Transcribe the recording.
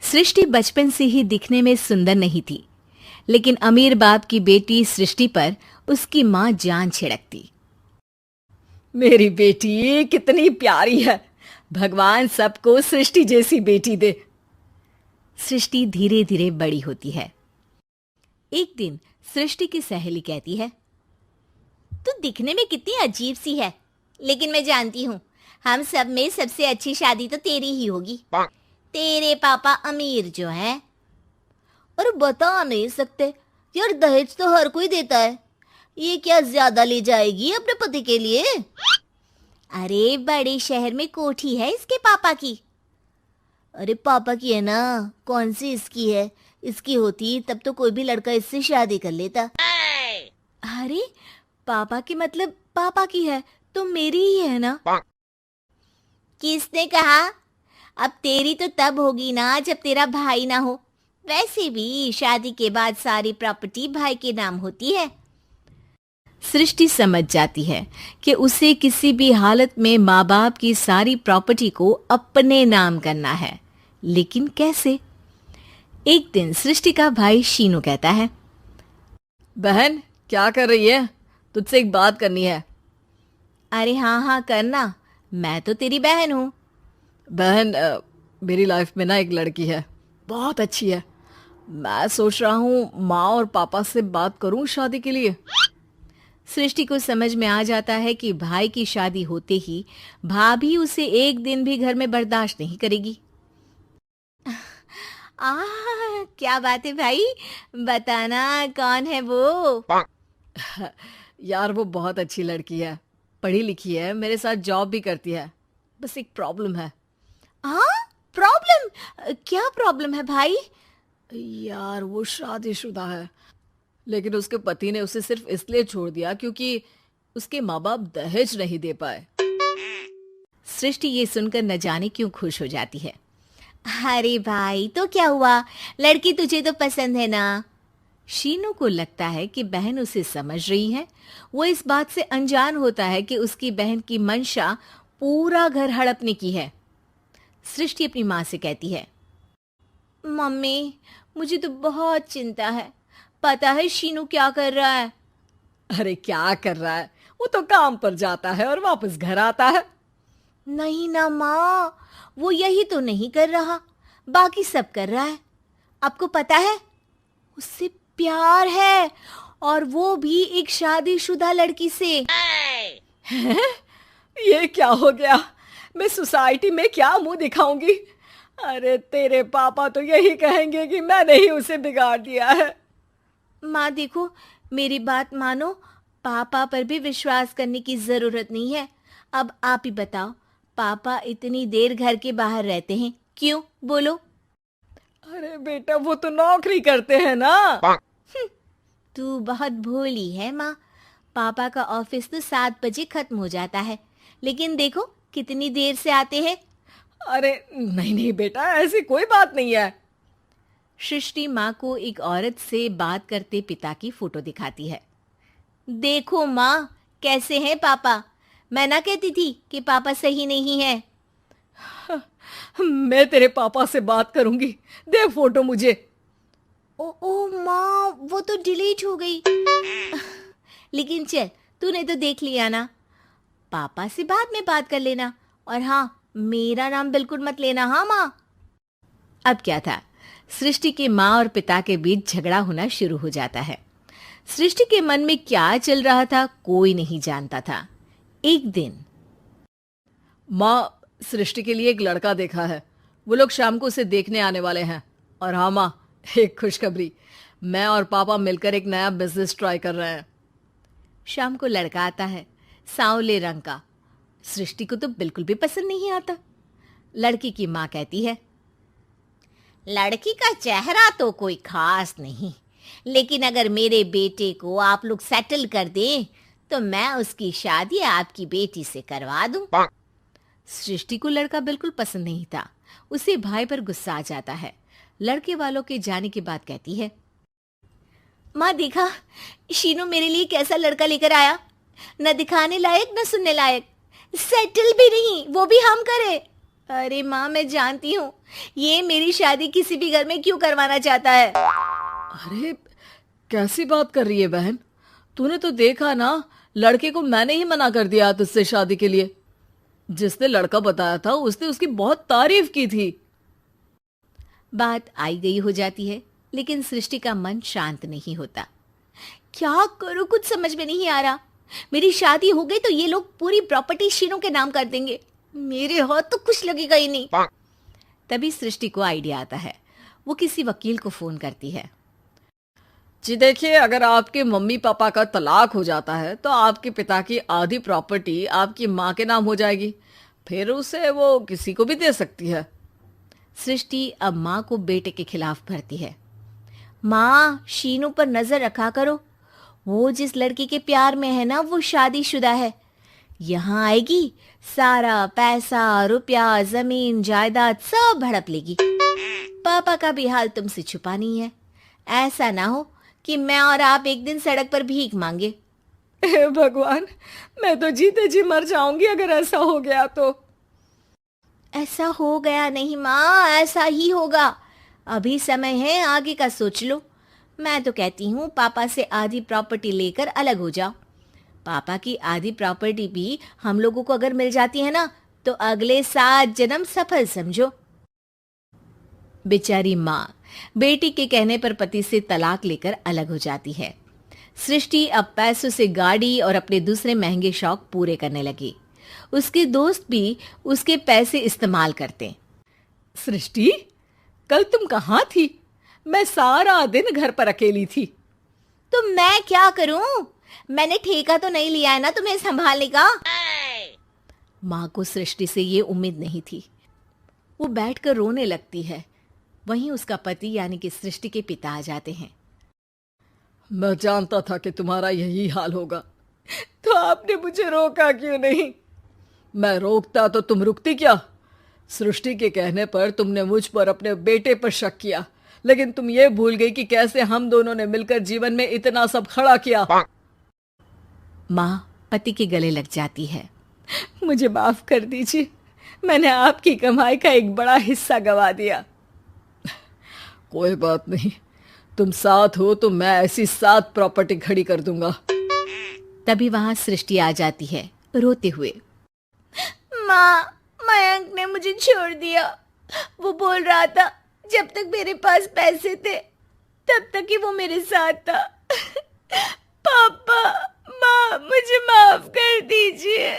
सृष्टि बचपन से ही दिखने में सुंदर नहीं थी, लेकिन अमीर बाप की बेटी सृष्टि पर उसकी माँ जान छिड़कती। मेरी बेटी कितनी प्यारी है, भगवान सबको सृष्टि जैसी बेटी दे। सृष्टि धीरे धीरे बड़ी होती है। एक दिन सृष्टि की सहेली कहती है, तू दिखने में कितनी अजीब सी है, लेकिन मैं जानती हूँ हम सब में सबसे अच्छी शादी तो तेरी ही होगी। तेरे पापा अमीर जो हैं। और बता नहीं सकते यार, दहेज तो हर कोई देता है, ये क्या ज्यादा ले जाएगी अपने पति के लिए? अरे बड़े शहर में कोठी है इसके पापा की। अरे पापा की है ना, कौन सी इसकी है? इसकी होती तब तो कोई भी लड़का इससे शादी कर लेता। अरे पापा की मतलब पापा की है तो मेरी ही है ना? किसने कहा? अब तेरी तो तब होगी ना जब तेरा भाई ना हो। वैसे भी शादी के बाद सारी प्रॉपर्टी भाई के नाम होती है। सृष्टि समझ जाती है कि उसे किसी भी हालत में माँ बाप की सारी प्रॉपर्टी को अपने नाम करना है, लेकिन कैसे? एक दिन सृष्टि का भाई शीनू कहता है, बहन क्या कर रही है? तुझसे एक बात करनी है। अरे हाँ हाँ करना, मैं तो तेरी बहन हूँ। बहन मेरी लाइफ में ना एक लड़की है, बहुत अच्छी है। मैं सोच रहा हूँ माँ और पापा से बात करूँ शादी के लिए। सृष्टि को समझ में आ जाता है कि भाई की शादी होते ही भाभी उसे एक दिन भी घर में बर्दाश्त नहीं करेगी। क्या बात है भाई, बताना कौन है वो? यार वो बहुत अच्छी लड़की है, पढ़ी लिखी है, मेरे साथ जॉब भी करती है। बस एक प्रॉब्लम है। प्रॉब्लम? क्या प्रॉब्लम है भाई? यार वो शादीशुदा है, लेकिन उसके पति ने उसे सिर्फ इसलिए छोड़ दिया क्योंकि उसके माँ बाप दहेज नहीं दे पाए। सृष्टि ये सुनकर न जाने क्यों खुश हो जाती है। अरे भाई तो क्या हुआ, लड़की तुझे तो पसंद है ना? शीनू को लगता है कि बहन उसे समझ रही है। वो इस बात से अनजान होता है कि उसकी बहन की मंशा पूरा घर हड़पने की है। सृष्टि अपनी माँ से कहती है, मम्मी मुझे तो बहुत चिंता है, पता है शीनू क्या कर रहा है? अरे क्या कर रहा है, वो तो काम पर जाता है और वापस घर आता है। नहीं ना माँ, वो यही तो नहीं कर रहा, बाकी सब कर रहा है। आपको पता है उससे प्यार है, और वो भी एक शादीशुदा लड़की से। हैं? ये क्या हो गया? मैं सोसाइटी में क्या मुंह दिखाऊंगी? अरे तेरे पापा तो यही कहेंगे कि मैंने ही उसे बिगाड़ दिया है। माँ देखो, मेरी बात मानो, पापा पर भी विश्वास करने की जरूरत नहीं है। अब आप ही बताओ, पापा इतनी देर घर के बाहर रहते हैं क्यों? बोलो। अरे बेटा वो तो नौकरी करते हैं ना। तू बहुत भोली है माँ, पापा का ऑफिस तो 7 बजे खत्म हो जाता है, लेकिन देखो कितनी देर से आते हैं। अरे नहीं नहीं बेटा, ऐसी कोई बात नहीं है। सृष्टि माँ को एक औरत से बात करते पिता की फोटो दिखाती है। देखो माँ, कैसे हैं पापा? मैं ना कहती थी कि पापा सही नहीं है। मैं तेरे पापा से बात करूंगी, दे फोटो मुझे। ओ माँ, वो तो डिलीट हो गई। लेकिन चल, तूने तो देख लिया ना, पापा से बाद में बात कर लेना, और हाँ मेरा नाम बिल्कुल मत लेना। हाँ माँ। अब क्या था, सृष्टि के माँ और पिता के बीच झगड़ा होना शुरू हो जाता है। सृष्टि के मन में क्या चल रहा था कोई नहीं जानता था। एक दिन, माँ सृष्टि के लिए एक लड़का देखा है, वो लोग शाम को उसे देखने आने वाले हैं। और हाँ माँ, एक खुशखबरी, मैं और पापा मिलकर एक नया बिजनेस ट्राई कर रहे हैं। शाम को लड़का आता है, सांवले रंग का। सृष्टि को तो बिल्कुल भी पसंद नहीं आता। लड़की की माँ कहती है, लड़की का चेहरा तो कोई खास नहीं, लेकिन अगर मेरे बेटे को आप लोग सेटल कर दें तो मैं उसकी शादी आपकी बेटी से करवा दूं। सृष्टि को लड़का बिल्कुल पसंद नहीं था। उसे भाई पर गुस्सा आ जाता है। लड़के वालों के जाने के बाद कहती है, माँ देखा शीनू मेरे लिए कैसा लड़का लेकर आया, न दिखाने लायक न सुनने लायक, सेटल भी नहीं, वो भी हम करे। अरे माँ, मैं जानती हूँ ये मेरी शादी किसी भी घर में क्यों करवाना चाहता है। अरे कैसी बात कर रही है बहन? तूने तो देखा ना, लड़के को मैंने ही मना कर दिया तुझसे शादी के लिए। जिसने लड़का बताया था उसने उसकी बहुत तारीफ की थी। बात आई गई हो जाती है, लेकिन सृष्टि का मन शांत नहीं होता। क्या करूं, कुछ समझ में नहीं आ रहा। मेरी शादी हो गई तो ये लोग पूरी प्रॉपर्टी शीनू के नाम कर देंगे, मेरे हाथ तो कुछ लगेगा ही नहीं। तभी सृष्टि को आइडिया आता है। वो किसी वकील को फोन करती है। जी देखिए, अगर आपके मम्मी पापा का तलाक हो जाता है तो आपके पिता की आधी प्रॉपर्टी आपकी माँ के नाम हो जाएगी, फिर उसे वो किसी को भी दे सकती है। सृष्टि अब माँ को बेटे के खिलाफ भरती है। माँ, शीनू पर नजर रखा करो, वो जिस लड़की के प्यार में है ना वो शादीशुदा है। यहाँ आएगी, सारा पैसा रुपया जमीन जायदाद सब हड़प लेगी। पापा का भी हाल तुमसे छुपा नहीं है। ऐसा ना हो कि मैं और आप एक दिन सड़क पर भीख मांगे। हे भगवान, मैं तो जीते जी मर जाऊंगी अगर ऐसा हो गया तो। ऐसा हो गया नहीं माँ, ऐसा ही होगा। अभी समय है, आगे का सोच लो। मैं तो कहती हूँ पापा से आधी प्रॉपर्टी लेकर अलग हो जाओ। पापा की आधी प्रॉपर्टी भी हम लोगों को अगर मिल जाती है ना तो अगले 7 जन्म सफल समझो। बेचारी माँ बेटी के कहने पर पति से तलाक लेकर अलग हो जाती है। सृष्टि अब पैसों से गाड़ी और अपने दूसरे महंगे शौक पूरे करने लगी। उसके दोस्त भी उसके पैसे इस्तेमाल करते। सृष्टि, कल तुम कहाँ थी? मैं सारा दिन घर पर अकेली थी। तो मैं क्या करूं? मैंने ठेका तो नहीं लिया है ना तुम्हें संभालने का। माँ को सृष्टि से ये उम्मीद नहीं थी। वो बैठकर रोने लगती है। वहीं उसका पति यानी कि सृष्टि के पिता आ जाते हैं। मैं जानता था कि तुम्हारा यही हाल होगा, तो आपने मुझे रोका क्यों नहीं? मैं रोकता तो तुम रुकती क्या? सृष्टि के कहने पर तुमने मुझ पर अपने बेटे पर शक किया, लेकिन तुम ये भूल गई कि कैसे हम दोनों ने मिलकर जीवन में इतना सब खड़ा किया। माँ पति के गले लग जाती है। मुझे माफ कर दीजिए, मैंने आपकी कमाई का एक बड़ा हिस्सा गवा दिया। कोई बात नहीं, तुम साथ हो तो मैं ऐसी 7 प्रॉपर्टी खड़ी कर दूंगा। तभी वहां सृष्टि आ जाती है रोते हुए। माँ, मयंक ने मुझे छोड़ दिया। वो बोल रहा था जब तक मेरे पास पैसे थे तब तक ही वो मेरे साथ था। पापा, माँ, मुझे माफ कर दीजिए।